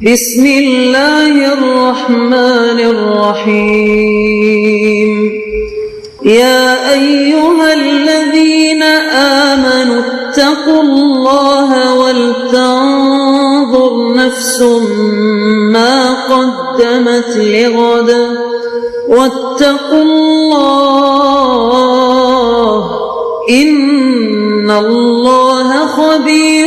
بسم اللہ الرحمن الرحیم یا ایہا الذین آمنوا اتقوا اللہ ولتنظر نفس ما قدمت لغد واتقوا اللہ ان اللہ خبیر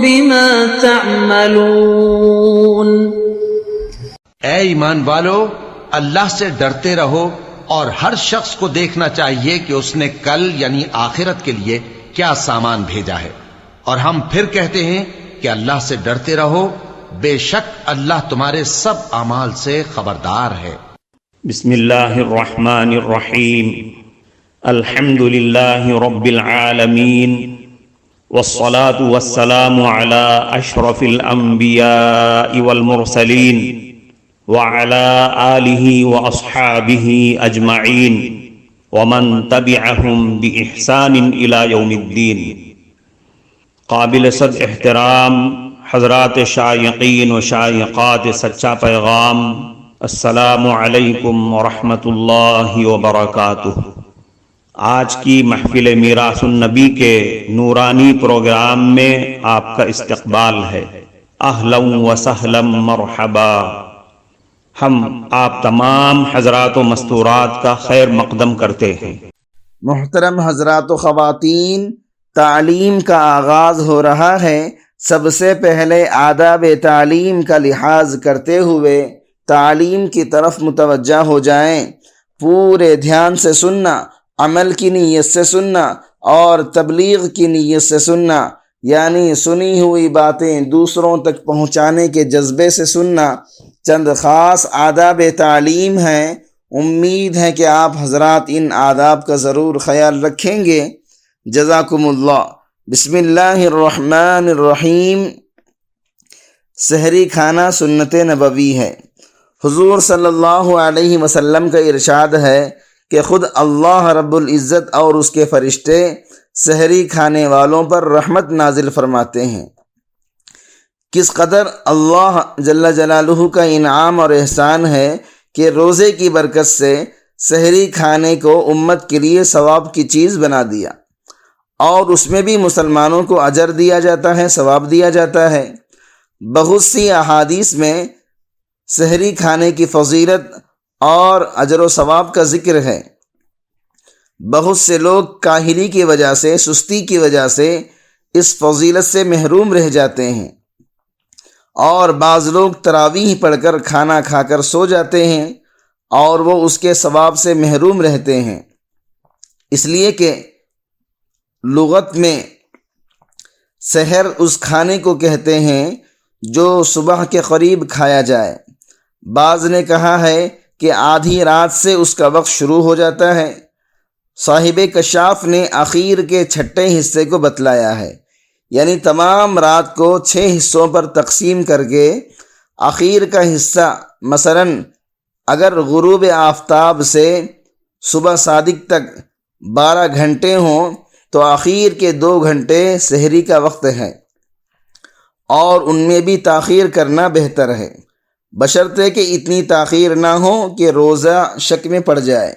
بما تعملون۔ اے ایمان والو، اللہ سے ڈرتے رہو اور ہر شخص کو دیکھنا چاہیے کہ اس نے کل یعنی آخرت کے لیے کیا سامان بھیجا ہے، اور ہم پھر کہتے ہیں کہ اللہ سے ڈرتے رہو، بے شک اللہ تمہارے سب اعمال سے خبردار ہے۔ بسم اللہ الرحمن الرحیم، الحمد للہ رب العالمین، والصلاة والسلام على اشرف الانبیاء والمرسلین وعلى آلہ واصحابہ اجمعین ومن تبعہم بإحسان الى یوم الدین۔ قابل صد احترام حضرات شائقین و شائقات سچا پیغام، السلام علیکم ورحمۃ اللہ وبرکاتہ۔ آج کی محفل میراث النبی کے نورانی پروگرام میں آپ کا استقبال ہے۔ اہلا و سہلا مرحبا۔ ہم آپ تمام حضرات و مستورات کا خیر مقدم کرتے ہیں۔ محترم حضرات و خواتین، تعلیم کا آغاز ہو رہا ہے۔ سب سے پہلے آداب تعلیم کا لحاظ کرتے ہوئے تعلیم کی طرف متوجہ ہو جائیں۔ پورے دھیان سے سننا، عمل کی نیت سے سننا اور تبلیغ کی نیت سے سننا، یعنی سنی ہوئی باتیں دوسروں تک پہنچانے کے جذبے سے سننا۔ چند خاص آداب تعلیم ہیں، امید ہے کہ آپ حضرات ان آداب کا ضرور خیال رکھیں گے۔ جزاکم اللہ۔ بسم اللہ الرحمن الرحیم۔ سحری کھانا سنت نبوی ہے۔ حضور صلی اللہ علیہ وسلم کا ارشاد ہے کہ خود اللہ رب العزت اور اس کے فرشتے سحری کھانے والوں پر رحمت نازل فرماتے ہیں۔ کس قدر اللہ جل جلالہ کا انعام اور احسان ہے کہ روزے کی برکت سے سحری کھانے کو امت کے لیے ثواب کی چیز بنا دیا، اور اس میں بھی مسلمانوں کو اجر دیا جاتا ہے، ثواب دیا جاتا ہے۔ بہت سی احادیث میں سحری کھانے کی فضیلت اور اجر و ثواب کا ذکر ہے۔ بہت سے لوگ کاہلی کی وجہ سے، سستی کی وجہ سے اس فضیلت سے محروم رہ جاتے ہیں، اور بعض لوگ تراویح پڑھ کر کھانا کھا کر سو جاتے ہیں اور وہ اس کے ثواب سے محروم رہتے ہیں، اس لیے کہ لغت میں سحر اس کھانے کو کہتے ہیں جو صبح کے قریب کھایا جائے۔ بعض نے کہا ہے کہ آدھی رات سے اس کا وقت شروع ہو جاتا ہے۔ صاحب کشاف نے اخیر کے چھٹے حصے کو بتلایا ہے، یعنی تمام رات کو 6 حصوں پر تقسیم کر کے اخیر کا حصہ، مثلا اگر غروب آفتاب سے صبح صادق تک 12 گھنٹے ہوں تو اخیر کے 2 گھنٹے سحری کا وقت ہے، اور ان میں بھی تاخیر کرنا بہتر ہے، بشرطے کہ اتنی تاخیر نہ ہو کہ روزہ شک میں پڑ جائے۔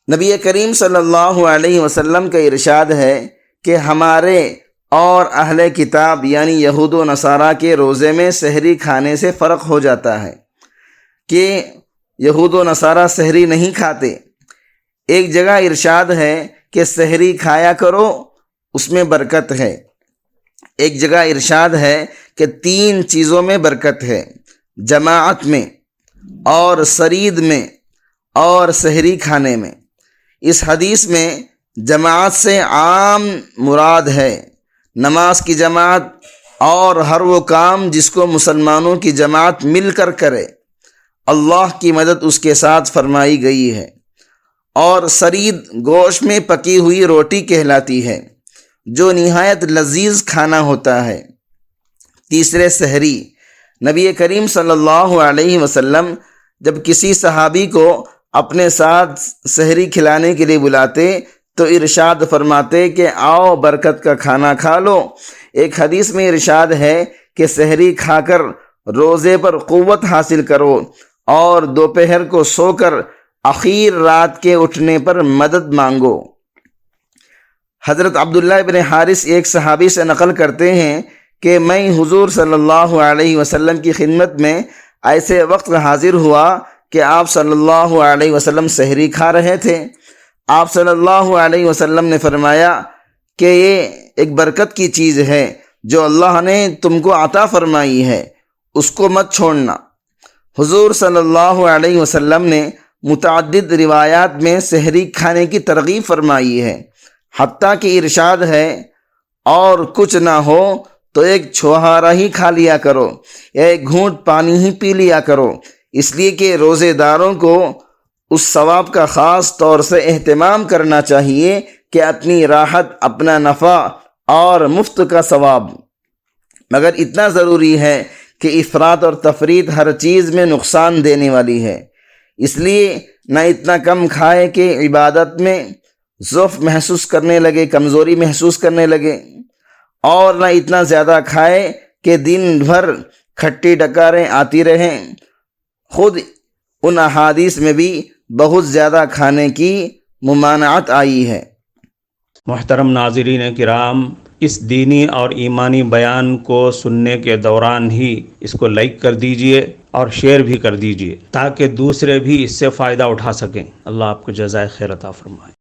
نبی کریم صلی اللہ علیہ وسلم کا ارشاد ہے کہ ہمارے اور اہل کتاب یعنی یہود و نصارہ کے روزے میں سحری کھانے سے فرق ہو جاتا ہے کہ یہود و نصارہ سحری نہیں کھاتے۔ ایک جگہ ارشاد ہے کہ سحری کھایا کرو، اس میں برکت ہے۔ ایک جگہ ارشاد ہے کہ 3 چیزوں میں برکت ہے، جماعت میں اور سرید میں اور سحری کھانے میں۔ اس حدیث میں جماعت سے عام مراد ہے نماز کی جماعت اور ہر وہ کام جس کو مسلمانوں کی جماعت مل کر کرے، اللہ کی مدد اس کے ساتھ فرمائی گئی ہے۔ اور سرید گوشت میں پکی ہوئی روٹی کہلاتی ہے جو نہایت لذیذ کھانا ہوتا ہے۔ تیسرے سحری۔ نبی کریم صلی اللہ علیہ وسلم جب کسی صحابی کو اپنے ساتھ سحری کھلانے کے لیے بلاتے تو ارشاد فرماتے کہ آؤ برکت کا کھانا کھا لو۔ ایک حدیث میں ارشاد ہے کہ سحری کھا کر روزے پر قوت حاصل کرو اور دوپہر کو سو کر اخیر رات کے اٹھنے پر مدد مانگو۔ حضرت عبداللہ ابن حارث ایک صحابی سے نقل کرتے ہیں کہ میں حضور صلی اللہ علیہ وسلم کی خدمت میں ایسے وقت حاضر ہوا کہ آپ صلی اللہ علیہ وسلم سحری کھا رہے تھے۔ آپ صلی اللہ علیہ وسلم نے فرمایا کہ یہ ایک برکت کی چیز ہے جو اللہ نے تم کو عطا فرمائی ہے، اس کو مت چھوڑنا۔ حضور صلی اللہ علیہ وسلم نے متعدد روایات میں سحری کھانے کی ترغیب فرمائی ہے، حتیٰ کہ ارشاد ہے اور کچھ نہ ہو تو ایک چھوہارا ہی کھا لیا کرو یا ایک گھونٹ پانی ہی پی لیا کرو، اس لیے کہ روزے داروں کو اس ثواب کا خاص طور سے اہتمام کرنا چاہیے کہ اپنی راحت، اپنا نفع اور مفت کا ثواب۔ مگر اتنا ضروری ہے کہ افراط اور تفریط ہر چیز میں نقصان دینے والی ہے، اس لیے نہ اتنا کم کھائے کہ عبادت میں ضعف محسوس کرنے لگے، کمزوری محسوس کرنے لگے، اور نہ اتنا زیادہ کھائے کہ دن بھر کھٹی ڈکاریں آتی رہیں۔ خود ان احادیث میں بھی بہت زیادہ کھانے کی ممانعت آئی ہے۔ محترم ناظرین کرام، اس دینی اور ایمانی بیان کو سننے کے دوران ہی اس کو لائک کر دیجئے اور شیئر بھی کر دیجئے تاکہ دوسرے بھی اس سے فائدہ اٹھا سکیں۔ اللہ آپ کو جزائے خیر عطا فرمائے۔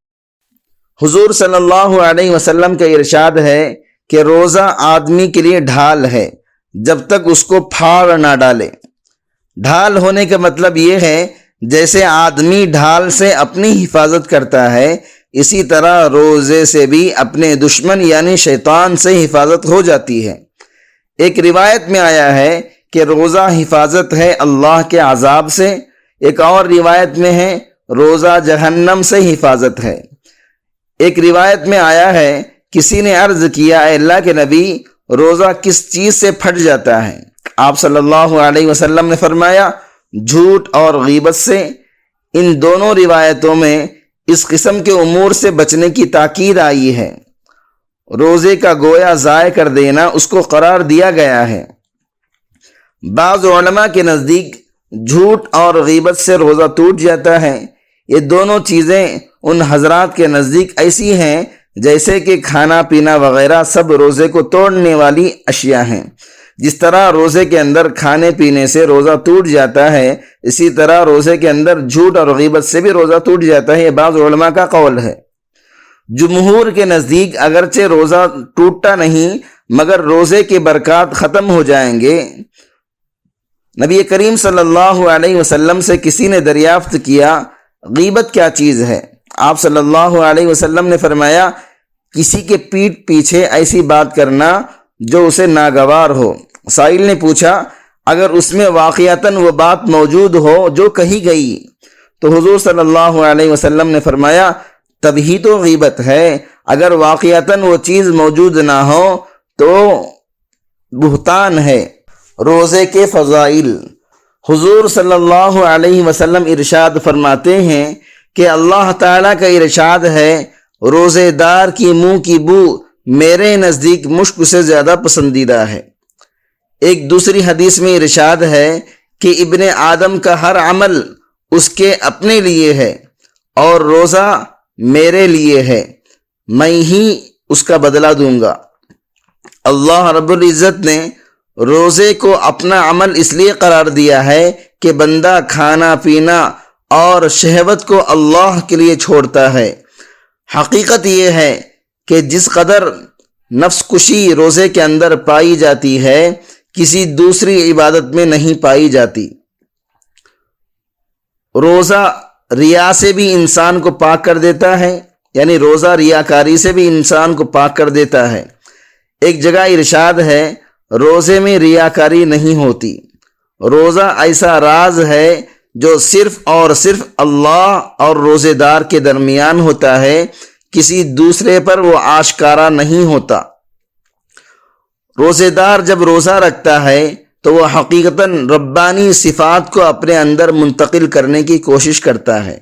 حضور صلی اللہ علیہ وسلم کا ارشاد ہے کہ روزہ آدمی کے لیے ڈھال ہے جب تک اس کو پھاڑ نہ ڈالے۔ ڈھال ہونے کا مطلب یہ ہے جیسے آدمی ڈھال سے اپنی حفاظت کرتا ہے، اسی طرح روزے سے بھی اپنے دشمن یعنی شیطان سے حفاظت ہو جاتی ہے۔ ایک روایت میں آیا ہے کہ روزہ حفاظت ہے اللہ کے عذاب سے، ایک اور روایت میں ہے روزہ جہنم سے حفاظت ہے۔ ایک روایت میں آیا ہے کسی نے عرض کیا، اے اللہ کے نبی، روزہ کس چیز سے پھٹ جاتا ہے؟ آپ صلی اللہ علیہ وسلم نے فرمایا، جھوٹ اور غیبت سے۔ ان دونوں روایتوں میں اس قسم کے امور سے بچنے کی تاکید آئی ہے۔ روزے کا گویا ضائع کر دینا اس کو قرار دیا گیا ہے۔ بعض علماء کے نزدیک جھوٹ اور غیبت سے روزہ ٹوٹ جاتا ہے۔ یہ دونوں چیزیں ان حضرات کے نزدیک ایسی ہیں جیسے کہ کھانا پینا وغیرہ سب روزے کو توڑنے والی اشیاء ہیں۔ جس طرح روزے کے اندر کھانے پینے سے روزہ ٹوٹ جاتا ہے، اسی طرح روزے کے اندر جھوٹ اور غیبت سے بھی روزہ ٹوٹ جاتا ہے۔ یہ بعض علماء کا قول ہے۔ جمہور کے نزدیک اگرچہ روزہ ٹوٹتا نہیں مگر روزے کے برکات ختم ہو جائیں گے۔ نبی کریم صلی اللہ علیہ وسلم سے کسی نے دریافت کیا، غیبت کیا چیز ہے؟ آپ صلی اللہ علیہ وسلم نے فرمایا، کسی کے پیٹھ پیچھے ایسی بات کرنا جو اسے ناگوار ہو۔ سائل نے پوچھا، اگر اس میں واقعتاً وہ بات موجود ہو جو کہی گئی؟ تو حضور صلی اللہ علیہ وسلم نے فرمایا، تب ہی تو غیبت ہے۔ اگر واقعتاً وہ چیز موجود نہ ہو تو بہتان ہے۔ روزے کے فضائل۔ حضور صلی اللہ علیہ وسلم ارشاد فرماتے ہیں کہ اللہ تعالیٰ کا ارشاد ہے، روزے دار کی منہ کی بو میرے نزدیک مشک سے زیادہ پسندیدہ ہے۔ ایک دوسری حدیث میں ارشاد ہے کہ ابن آدم کا ہر عمل اس کے اپنے لیے ہے اور روزہ میرے لیے ہے، میں ہی اس کا بدلہ دوں گا۔ اللہ رب العزت نے روزے کو اپنا عمل اس لیے قرار دیا ہے کہ بندہ کھانا پینا اور شہوت کو اللہ کے لیے چھوڑتا ہے۔ حقیقت یہ ہے کہ جس قدر نفس کشی روزے کے اندر پائی جاتی ہے کسی دوسری عبادت میں نہیں پائی جاتی۔ روزہ ریا سے بھی انسان کو پاک کر دیتا ہے، یعنی روزہ ریاکاری سے بھی انسان کو پاک کر دیتا ہے۔ ایک جگہ ارشاد ہے، روزے میں ریاکاری نہیں ہوتی۔ روزہ ایسا راز ہے جو صرف اور صرف اللہ اور روزے دار کے درمیان ہوتا ہے، کسی دوسرے پر وہ آشکارا نہیں ہوتا۔ روزے دار جب روزہ رکھتا ہے تو وہ حقیقتاً ربانی صفات کو اپنے اندر منتقل کرنے کی کوشش کرتا ہے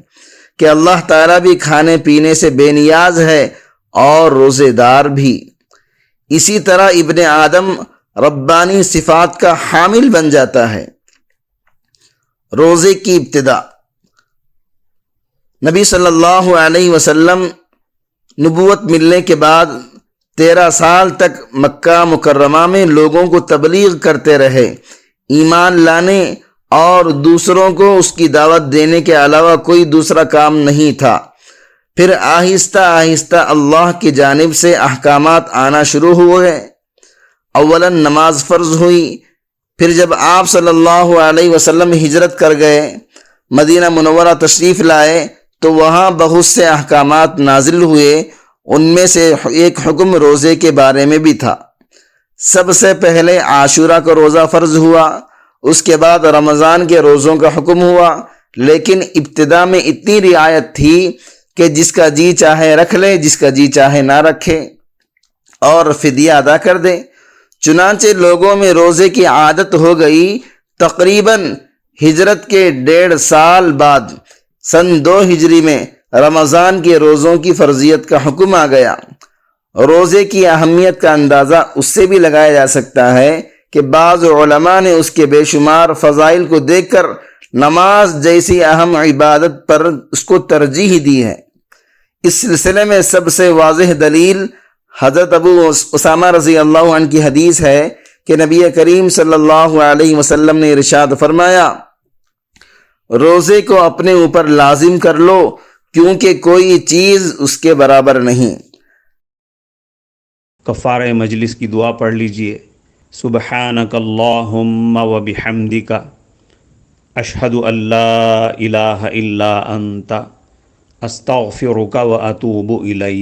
کہ اللہ تعالیٰ بھی کھانے پینے سے بے نیاز ہے اور روزے دار بھی۔ اسی طرح ابن آدم ربانی صفات کا حامل بن جاتا ہے۔ روزے کی ابتدا۔ نبی صلی اللہ علیہ وسلم نبوت ملنے کے بعد 13 سال تک مکہ مکرمہ میں لوگوں کو تبلیغ کرتے رہے، ایمان لانے اور دوسروں کو اس کی دعوت دینے کے علاوہ کوئی دوسرا کام نہیں تھا۔ پھر آہستہ آہستہ اللہ کی جانب سے احکامات آنا شروع ہوئے۔ اولاً نماز فرض ہوئی، پھر جب آپ صلی اللہ علیہ وسلم ہجرت کر گئے، مدینہ منورہ تشریف لائے، تو وہاں بہت سے احکامات نازل ہوئے۔ ان میں سے ایک حکم روزے کے بارے میں بھی تھا۔ سب سے پہلے عاشورہ کا روزہ فرض ہوا، اس کے بعد رمضان کے روزوں کا حکم ہوا، لیکن ابتدا میں اتنی رعایت تھی کہ جس کا جی چاہے رکھ لے، جس کا جی چاہے نہ رکھے، اور فدیہ ادا کر دے۔ چنانچہ لوگوں میں روزے کی عادت ہو گئی۔ تقریباً ہجرت کے 1.5 سال بعد سن 2 ہجری میں رمضان کے روزوں کی فرضیت کا حکم آ گیا۔ روزے کی اہمیت کا اندازہ اس سے بھی لگایا جا سکتا ہے کہ بعض علماء نے اس کے بے شمار فضائل کو دیکھ کر نماز جیسی اہم عبادت پر اس کو ترجیح دی ہے۔ اس سلسلے میں سب سے واضح دلیل حضرت ابو اسامہ رضی اللہ عنہ کی حدیث ہے کہ نبی کریم صلی اللہ علیہ وسلم نے ارشاد فرمایا، روزے کو اپنے اوپر لازم کر لو کیونکہ کوئی چیز اس کے برابر نہیں۔ کفارہ مجلس کی دعا پڑھ لیجئے۔ سبحانک اللہم و بحمدک، اشہد ان لا الہ الا انت، استغفرک و اتوب الیک۔